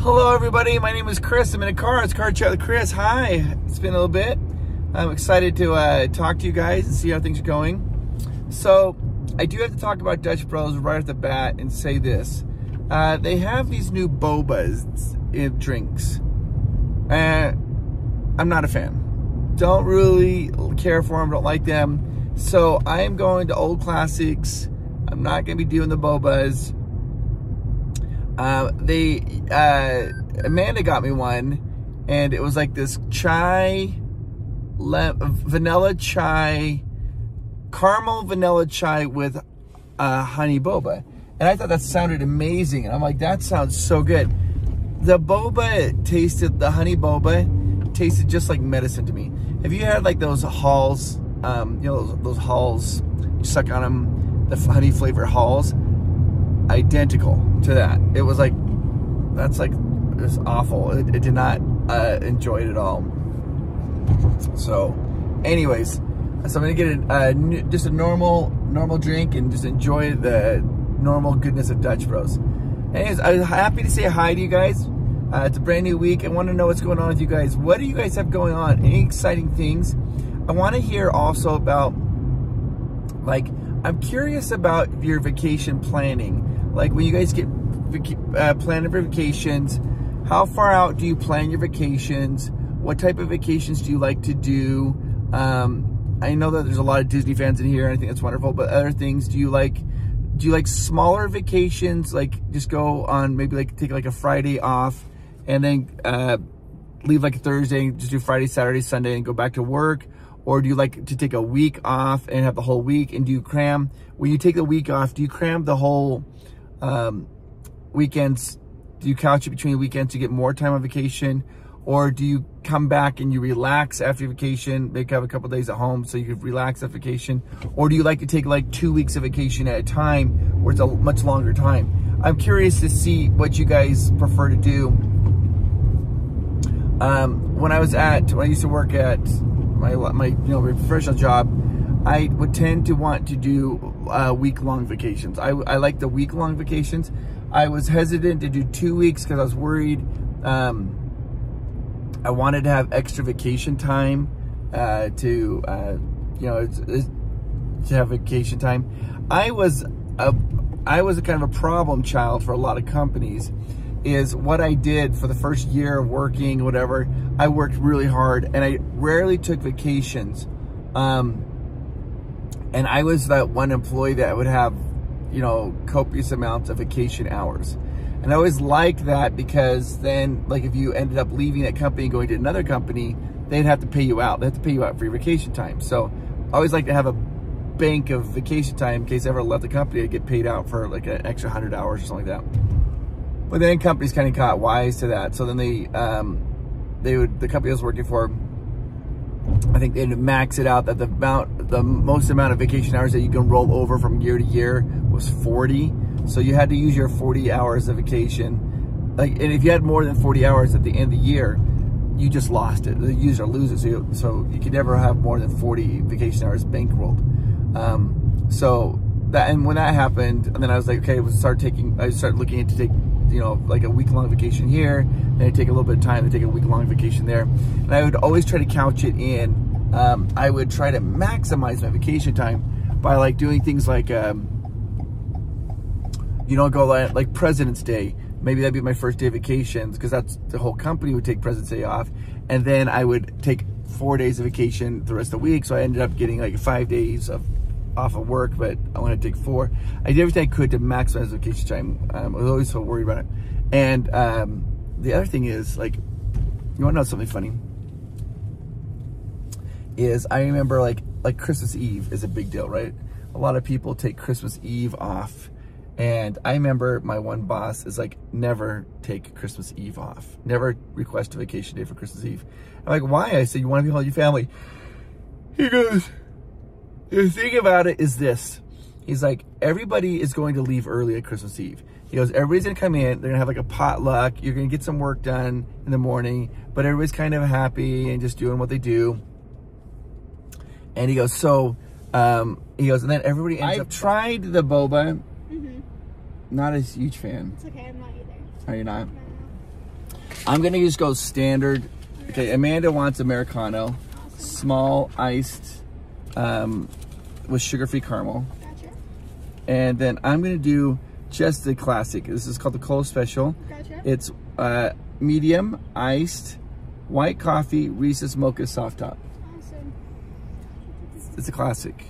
Hello everybody, my name is Chris. I'm in a car. It's Car Chat with Chris. Hi, it's been a little bit. I'm excited to talk to you guys and see how things are going. So I do have to talk about Dutch Bros right off the bat and say this. They have these new bobas in drinks. I'm not a fan. Don't really care for them, don't like them. So I am going to Old Classics. I'm not going to be doing the bobas. Amanda got me one, and it was like this vanilla chai, caramel vanilla chai with honey boba. And I thought that sounded amazing. And I'm like, that sounds so good. The honey boba tasted just like medicine to me. Have you had like those Halls, you know, those Halls, you suck on them, the honey flavored Halls? Identical to that. It was like, that's like, it was awful. It did not enjoy it at all. So anyways, so I'm gonna get just a normal drink and just enjoy the normal goodness of Dutch Bros. Anyways, I'm happy to say hi to you guys. It's a brand new week. I want to know what's going on with you guys. What do you guys have going on? Any exciting things? I want to hear also about, like, I'm curious about your vacation planning. Like when you guys get planning for vacations, how far out do you plan your vacations? What type of vacations do you like to do? I know that there's a lot of Disney fans in here, and I think that's wonderful, but other things, do you like smaller vacations, like just go on, maybe like take like a Friday off and then leave like a Thursday and just do Friday, Saturday, Sunday and go back to work? Or do you like to take a week off and have the whole week? And do you cram, when you take the week off, do you cram the whole weekends? Do you couch it between weekends to get more time on vacation? Or do you come back and you relax after your vacation, maybe have a couple days at home so you can relax after vacation? Or do you like to take like 2 weeks of vacation at a time where it's a much longer time? I'm curious to see what you guys prefer to do. When I used to work at my professional job, I would tend to want to do week-long vacations. I like the week-long vacations. I was hesitant to do 2 weeks because I was worried. I wanted to have extra vacation time to have vacation time. I was a kind of a problem child for a lot of companies. Is what I did for the first year of working, whatever. I worked really hard and I rarely took vacations. And I was that one employee that would have, copious amounts of vacation hours. And I always liked that because then, like, if you ended up leaving that company and going to another company, they'd have to pay you out. They have to pay you out for your vacation time. So I always like to have a bank of vacation time in case I ever left the company, I'd get paid out for like an extra 100 hours or something like that. But then companies kind of got wise to that. So then the company I was working for, I think they'd max it out that the most amount of vacation hours that you can roll over from year to year was 40. So you had to use your 40 hours of vacation. And if you had more than 40 hours at the end of the year, you just lost it. The use or lose it. So you could never have more than 40 vacation hours bankrolled. And when that happened, and then I was like, okay, I started looking into take, like a week-long vacation here, and I take a little bit of time to take a week-long vacation there. And I would always try to couch it in. I would try to maximize my vacation time by like doing things like, go like President's Day. Maybe that'd be my first day of vacations because that's the whole company would take President's Day off. And then I would take 4 days of vacation the rest of the week. So I ended up getting like 5 days off of work, but I wanted to take 4. I did everything I could to maximize vacation time. I was always so worried about it. And the other thing is, like, you want to know something funny? Is I remember like Christmas Eve is a big deal, right? A lot of people take Christmas Eve off. And I remember my one boss is like, never take Christmas Eve off. Never request a vacation day for Christmas Eve. I'm like, why? I said, you want to be home with your family. He goes, the thing about it is this. He's like, everybody is going to leave early at Christmas Eve. He goes, everybody's going to come in. They're going to have like a potluck. You're going to get some work done in the morning. But everybody's kind of happy and just doing what they do. And he goes, and then everybody ends up... I've tried the boba. Not a huge fan. It's okay, I'm not either. Are you not? No. I'm gonna just go standard. Okay, Amanda wants Americano, small iced, with sugar-free caramel. Gotcha. And then I'm gonna do just the classic. This is called the Cole Special. Gotcha. It's medium iced, white coffee, Reese's Mocha soft top. Awesome. It's a classic.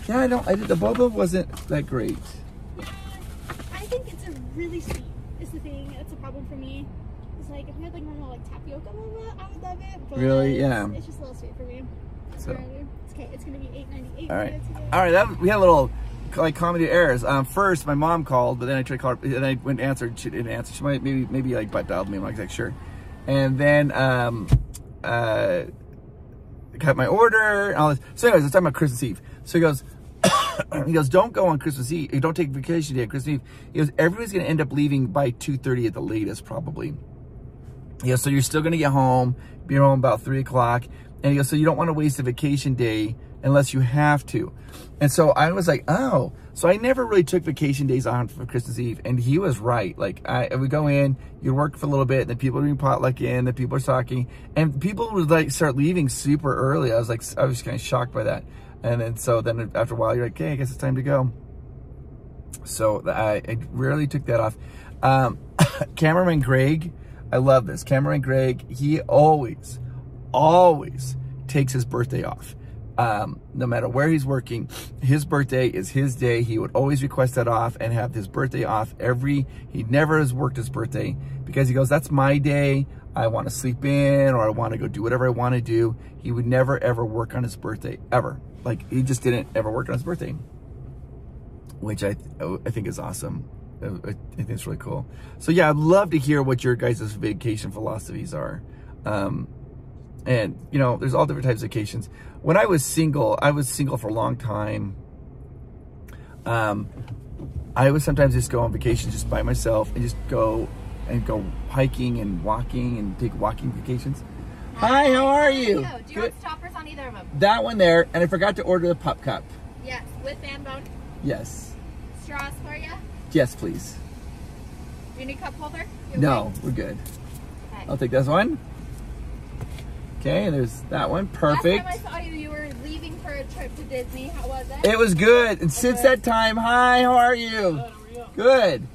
Yeah, the boba wasn't that great. Yeah, I think it's a really sweet. Is the thing. It's a problem for me. It's like if we had like normal like tapioca boba, I would love it. But Really? Yeah. It's just a little sweet for me. So. It's okay. It's gonna be $8.98. All right. We had a little like comedy errors. First, my mom called, but then I tried to call her, and I went and answered. She didn't answer. She might maybe like butt dialed me. I'm not exactly sure. And then got my order. And all this. So anyways, it's talking about Christmas Eve. So he goes, don't go on Christmas Eve. Don't take vacation day on Christmas Eve. He goes, everybody's going to end up leaving by 2:30 at the latest, probably. He goes, so you're still going to get home, be home about 3 o'clock. And he goes, so you don't want to waste a vacation day unless you have to. And so I was like, oh. So I never really took vacation days on for Christmas Eve. And he was right. Like, I would go in, you'd work for a little bit, and then people would bring potluck in, then people are talking. And people would, like, start leaving super early. I was kind of shocked by that. And then, so then after a while, you're like, okay, I guess it's time to go. So I rarely took that off. Cameraman Greg, I love this. Cameraman Greg, he always takes his birthday off. No matter where he's working, his birthday is his day. He would always request that off and have his birthday off he never has worked his birthday because he goes, that's my day. I want to sleep in or I want to go do whatever I want to do. He would never, ever work on his birthday, ever. Like, he just didn't ever work on his birthday, which I think is awesome. I think it's really cool. So yeah, I'd love to hear what your guys' vacation philosophies are. And you know, there's all different types of vacations. When I was single for a long time. I would sometimes just go on vacation just by myself and just go hiking and walking and take walking vacations. Hi, how are you? Do you want stoppers on either of them? That one there, and I forgot to order the pup cup. Yes, with fan bone. Yes. Straws for you? Yes, please. Do you need cup holder? No, we're good. Okay. I'll take this one. Okay, and there's that one. Perfect. Last time I saw you, you were leaving for a trip to Disney. How was it? It was good. And since that time, hi, how are you? Good.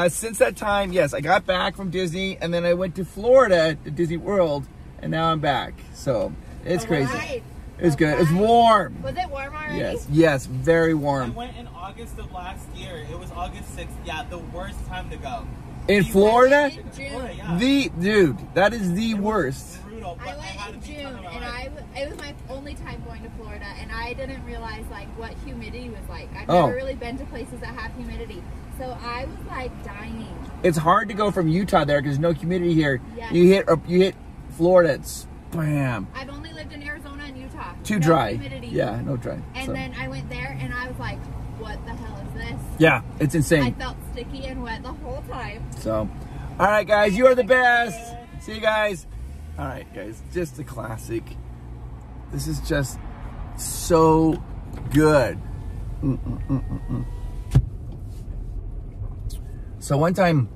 Since that time, yes, I got back from Disney, and then I went to Florida, to Disney World, and now I'm back. So it's crazy. Right. It was good. It's warm. Was it warm already? Yes, very warm. I went in August of last year. It was August 6th. Yeah, the worst time to go. In Florida? In June. Yeah. Dude, that is the worst. Brutal, but I went in June, and it was my only time going to Florida, and I didn't realize like what humidity was like. I've never really been to places that have humidity, so I was like dying. It's hard to go from Utah there because there's no humidity here. Yes. You hit Florida, it's bam. I've only lived in Arizona and Utah. Too no dry. Humidity. Yeah, no dry. And then I went there, and I was like, "What the hell is this?" Yeah, it's insane. I felt sticky and wet the whole time. So, all right, guys, you are the best. See you guys. All right, guys, just a classic. This is just so good. So one time,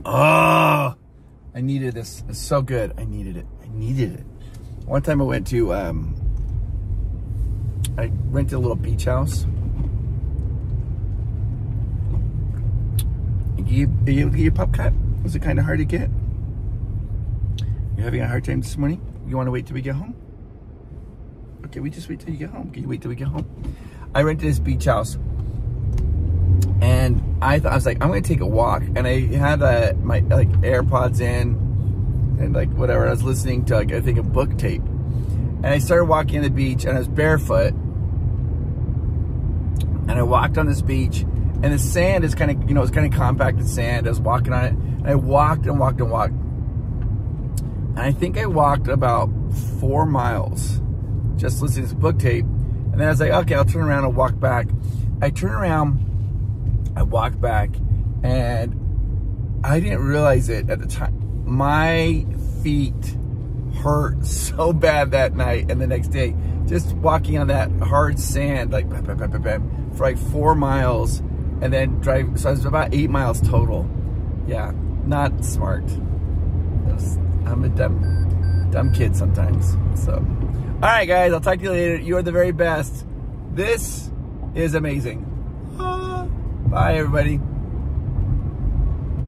I needed this. It's so good. I needed it. One time I went to, I rented a little beach house. You get your pup cut? Was it kind of hard to get? You're having a hard time this morning? You want to wait till we get home? Okay, we just wait till you get home. Can you wait till we get home? I rented this beach house, and I was like, I'm gonna take a walk, and I had my like AirPods in, and like whatever. I was listening to like I think a book tape, and I started walking on the beach, and I was barefoot, and I walked on this beach. And the sand is kind of, you know, it's kind of compacted sand. I was walking on it. And I walked and walked and walked. And I think I walked about 4 miles just listening to this book tape. And then I was like, okay, I'll turn around and walk back. I turn around, I walk back, and I didn't realize it at the time. My feet hurt so bad that night and the next day. Just walking on that hard sand, like bam, bam, bam, bam, bam, for like 4 miles. And then drive, so it was about 8 miles total. Yeah, not smart. I'm a dumb kid sometimes. So, all right, guys, I'll talk to you later. You are the very best. This is amazing. Bye, everybody.